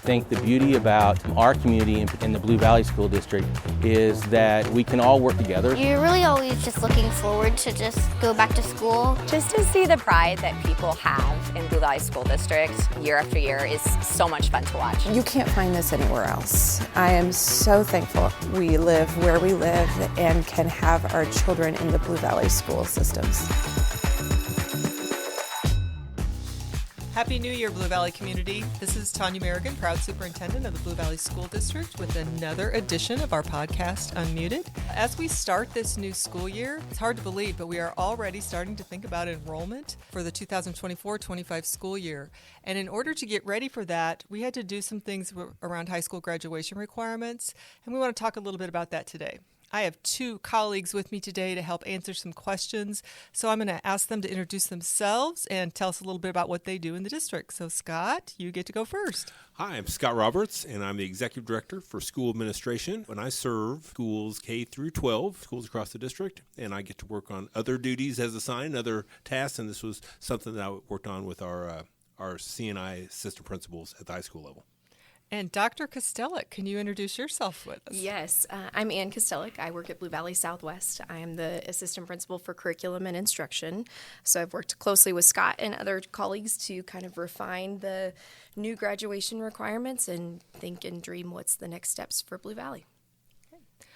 think the beauty about our community in the Blue Valley School District is that we can all work together. You're really always just looking forward to just go back to school. Just to see the pride that people have in Blue Valley School District year after year is so much fun to watch. You can't find this anywhere else. I am so thankful we live where we live and can have our children in the Blue Valley school systems. Happy New Year, Blue Valley community. This is Tonya Merrigan, proud superintendent of the Blue Valley School District, with another edition of our podcast, Unmuted. As we start this new school year, it's hard to believe, but we are already starting to think about enrollment for the 2024-25 school year. And in order to get ready for that, we had to do some things around high school graduation requirements, and we want to talk a little bit about that today. I have two colleagues with me today to help answer some questions. So I'm going to ask them to introduce themselves and tell us a little bit about what they do in the district. So Scott, you get to go first. Hi, I'm Scott Roberts, and I'm the Executive Director for School Administration. And I serve schools K through 12, schools across the district, and I get to work on other duties as assigned, other tasks, and this was something that I worked on with our CNI assistant principals at the high school level. And Dr. Kastelic, can you introduce yourself with us? Yes, I'm Ann Kastelic. I work at Blue Valley Southwest. I am the assistant principal for curriculum and instruction. So I've worked closely with Scott and other colleagues to kind of refine the new graduation requirements and think and dream what's the next steps for Blue Valley.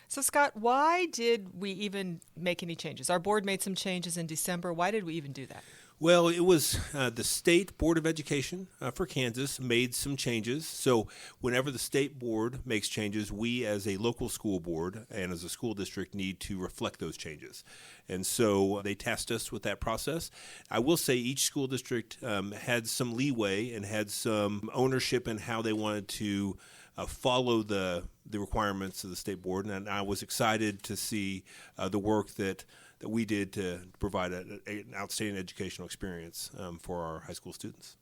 So Scott, why did we even make any changes? Our board made some changes in December. Why did we even do that? Well, it was the State Board of Education for Kansas made some changes. So whenever the state board makes changes, we as a local school board and as a school district need to reflect those changes. And so they tasked us with that process. I will say each school district had some leeway and had some ownership in how they wanted to follow the requirements of the state board. And I was excited to see the work that we did to provide an outstanding educational experience for our high school students.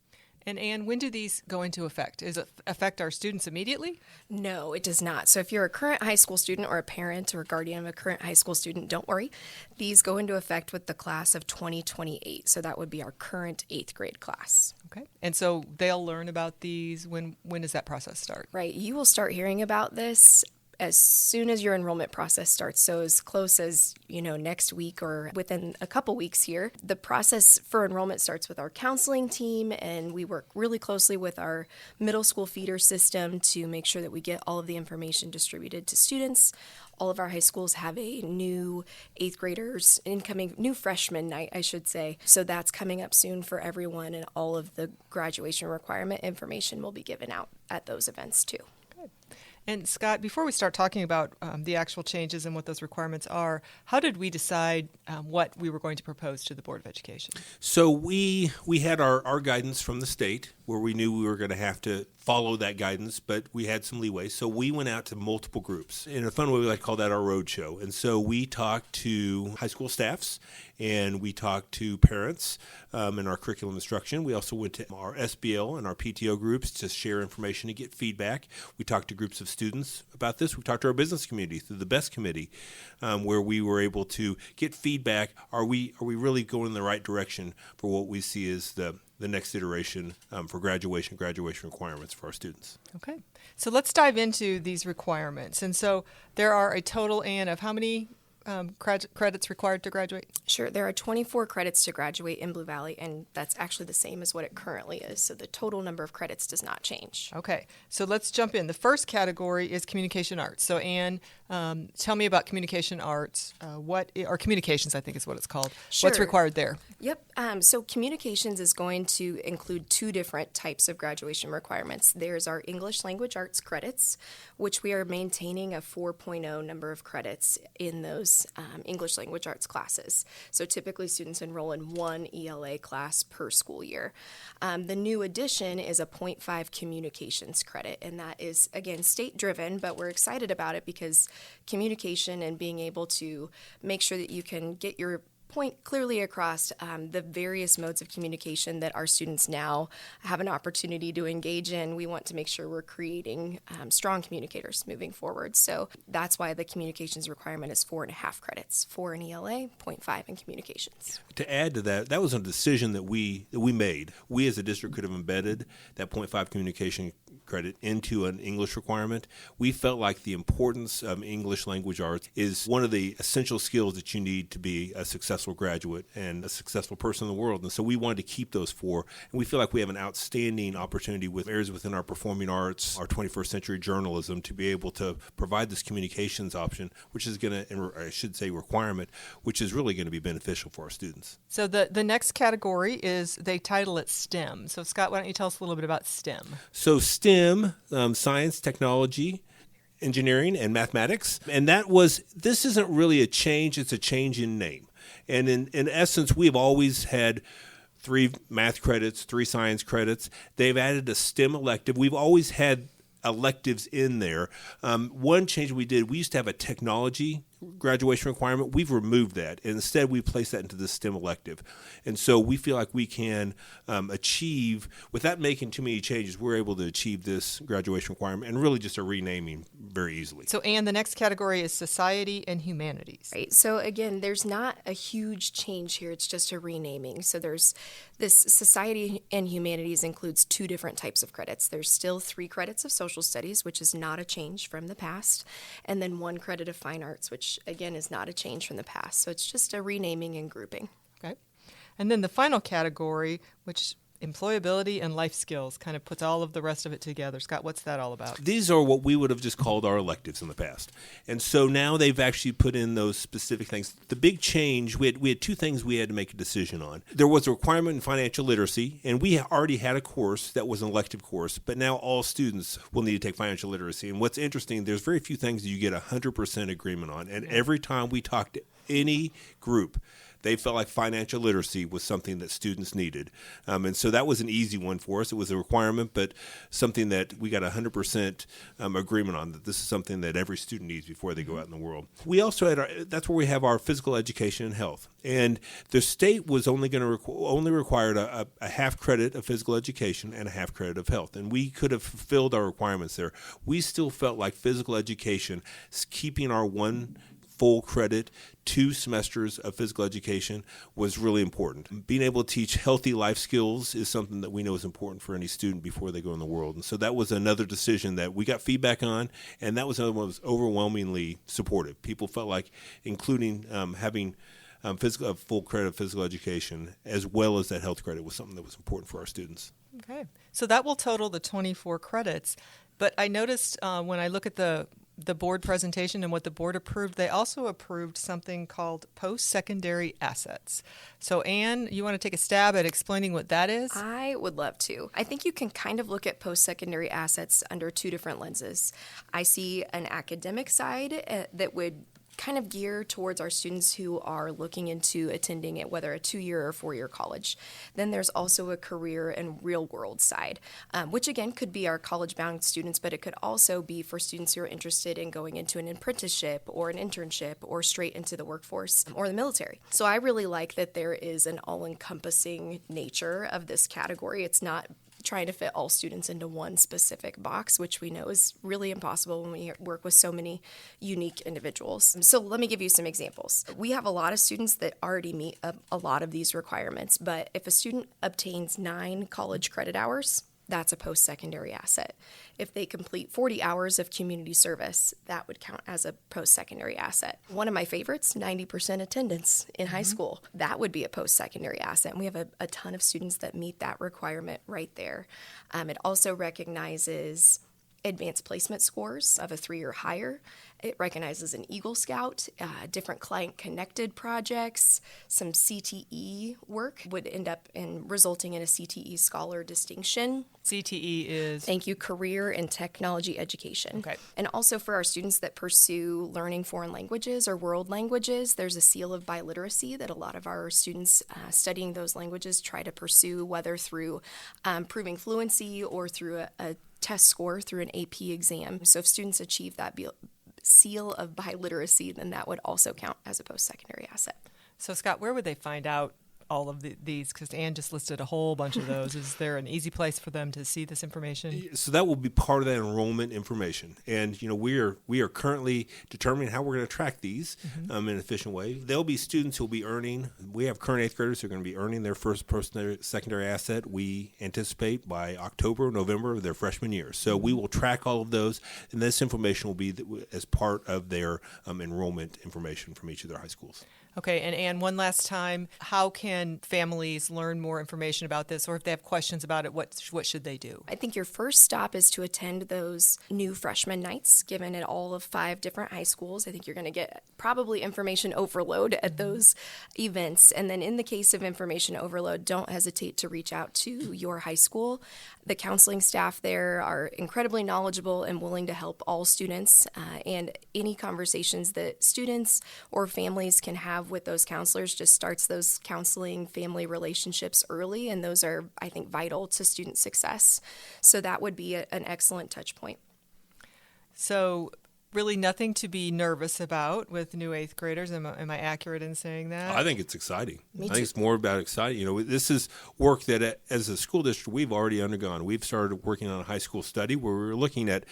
And Ann, when do these go into effect? Does it affect our students immediately? No, it does not. So if you're a current high school student or a parent or a guardian of a current high school student, don't worry. These go into effect with the class of 2028. So that would be our current 8th grade class. Okay. And so they'll learn about these. When does that process start? Right. You will start hearing about this as soon as your enrollment process starts, so as close as, next week or within a couple weeks here. The process for enrollment starts with our counseling team, and we work really closely with our middle school feeder system to make sure that we get all of the information distributed to students. All of our high schools have a new 8th graders, new freshman night, I should say. So that's coming up soon for everyone, and all of the graduation requirement information will be given out at those events too. And Scott, before we start talking about the actual changes and what those requirements are, how did we decide what we were going to propose to the Board of Education? So we had our guidance from the state, where we knew we were going to have to follow that guidance, but we had some leeway. So we went out to multiple groups. In a fun way, we like to call that our road show. And so we talked to high school staffs, and we talked to parents in our curriculum instruction. We also went to our SBL and our PTO groups to share information and get feedback. We talked to groups of students about this. We talked to our business community through the BEST committee, where we were able to get feedback. Are we really going in the right direction for what we see as the next iteration for graduation requirements for our students? Okay. So let's dive into these requirements. And so there are a total, Ann, of how many credits required to graduate? Sure. There are 24 credits to graduate in Blue Valley, and that's actually the same as what it currently is. So the total number of credits does not change. Okay. So let's jump in. The first category is communication arts. So Ann, tell me about communication arts. Or communications, I think is what it's called. Sure. What's required there? Yep. So communications is going to include 2 different types of graduation requirements. There's our English language arts credits, which we are maintaining a 4.0 number of credits in those English language arts classes. So typically students enroll in 1 ELA class per school year. The new addition is a 0.5 communications credit, and that is, again, state-driven, but we're excited about it because communication and being able to make sure that you can get your point clearly across the various modes of communication that our students now have an opportunity to engage in. We want to make sure we're creating strong communicators moving forward. So that's why the communications requirement is 4.5 credits, 4 in ELA, 0.5 in communications. To add to that, that was a decision that we made. We as a district could have embedded that 0.5 communication credit into an English requirement. We felt like the importance of English language arts is one of the essential skills that you need to be a successful graduate and a successful person in the world. And so we wanted to keep those 4. And we feel like we have an outstanding opportunity with areas within our performing arts, our 21st century journalism, to be able to provide this communications option, which is going to, I should say requirement, which is really going to be beneficial for our students. So the next category is, they title it STEM. So Scott, why don't you tell us a little bit about STEM? So STEM, science, technology, engineering, and mathematics. And this isn't really a change, it's a change in name. And in essence, we've always had 3 math credits, 3 science credits. They've added a STEM elective. We've always had electives in there. One change we did, we used to have a technology graduation requirement. We've removed that. And instead, we placed that into the STEM elective. And so we feel like we can achieve, without making too many changes, we're able to achieve this graduation requirement and really just a renaming very easily. So, Anne, the next category is society and humanities. Right. So again, there's not a huge change here. It's just a renaming. So there's this society and humanities includes 2 different types of credits. There's still 3 credits of social studies, which is not a change from the past, and then 1 credit of fine arts, which again is not a change from the past. So it's just a renaming and grouping. Okay. And then the final category, which employability and life skills, kind of puts all of the rest of it together. Scott, what's that all about? These are what we would have just called our electives in the past. And so now they've actually put in those specific things. The big change, we had 2 things we had to make a decision on. There was a requirement in financial literacy, and we already had a course that was an elective course, but now all students will need to take financial literacy. And what's interesting, there's very few things that you get 100% agreement on. And every time we talk to any group, they felt like financial literacy was something that students needed. And so that was an easy one for us. It was a requirement, but something that we got 100% agreement on, that this is something that every student needs before they go out in the world. We also had that's where we have our physical education and health. And the state was only going to only required a half credit of physical education and a half credit of health. And we could have fulfilled our requirements there. We still felt like physical education, keeping our 1 full credit, 2 semesters of physical education was really important. Being able to teach healthy life skills is something that we know is important for any student before they go in the world. And so that was another decision that we got feedback on, and that was another one that was overwhelmingly supportive. People felt like including having a full credit of physical education as well as that health credit was something that was important for our students. Okay. So that will total the 24 credits. But I noticed when I look at the board presentation and what the board approved, they also approved something called post-secondary assets. So Anne, you want to take a stab at explaining what that is? I would love to. I think you can kind of look at post-secondary assets under 2 different lenses. I see an academic side that would kind of gear towards our students who are looking into attending it, whether a 2-year or 4-year college. Then there's also a career and real world side, which again could be our college-bound students, but it could also be for students who are interested in going into an apprenticeship or an internship or straight into the workforce or the military. So I really like that there is an all-encompassing nature of this category. It's not trying to fit all students into one specific box, which we know is really impossible when we work with so many unique individuals. So let me give you some examples. We have a lot of students that already meet a lot of these requirements, but if a student obtains 9 college credit hours, that's a post-secondary asset. If they complete 40 hours of community service, that would count as a post-secondary asset. One of my favorites, 90% attendance in high school, that would be a post-secondary asset. And we have a ton of students that meet that requirement right there. It also recognizes advanced placement scores of a 3 or higher. It recognizes an Eagle Scout, different client-connected projects, some CTE work would end up in resulting in a CTE Scholar distinction. CTE is? Thank you, Career and Technology Education. Okay. And also for our students that pursue learning foreign languages or world languages, there's a seal of biliteracy that a lot of our students studying those languages try to pursue, whether through proving fluency or through a test score through an AP exam. So if students achieve that seal of biliteracy, then that would also count as a post-secondary asset. So, Scott, where would they find out all of these? Because Ann just listed a whole bunch of those. Is there an easy place for them to see this information? So that will be part of that enrollment information. And, we are currently determining how we're going to track these in an efficient way. There'll be students who will be earning, we have current 8th graders who are going to be earning their first secondary asset, we anticipate, by October, November of their freshman year. So we will track all of those, and this information will be as part of their enrollment information from each of their high schools. Okay, and Ann, one last time, how can families learn more information about this, or if they have questions about it, what should they do? I think your first stop is to attend those new freshman nights given at all of 5 different high schools. I think you're going to get probably information overload at those events. And then in the case of information overload, don't hesitate to reach out to your high school. The counseling staff there are incredibly knowledgeable and willing to help all students, and any conversations that students or families can have with those counselors just starts those counseling family relationships early, and those are, I think, vital to student success. So that would be an excellent touch point. So really nothing to be nervous about with new 8th graders. Am I accurate in saying that? I think it's exciting. Me I too. think it's more about exciting. This is work that as a school district we've already undergone. We've started working on a high school study where we were looking at,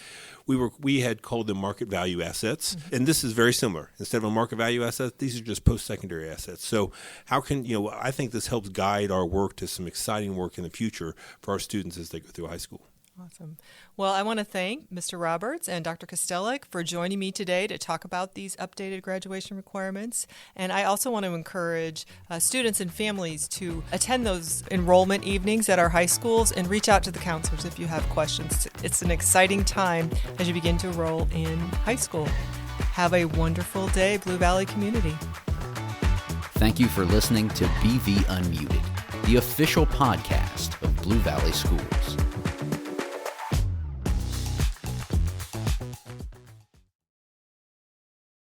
we had called them market value assets, and this is very similar. Instead of a market value asset, these are just post-secondary assets. So how can, I think this helps guide our work to some exciting work in the future for our students as they go through high school. Awesome. Well, I want to thank Mr. Roberts and Dr. Kastelic for joining me today to talk about these updated graduation requirements. And I also want to encourage students and families to attend those enrollment evenings at our high schools and reach out to the counselors if you have questions. It's an exciting time as you begin to enroll in high school. Have a wonderful day, Blue Valley community. Thank you for listening to BV Unmuted, the official podcast of Blue Valley Schools.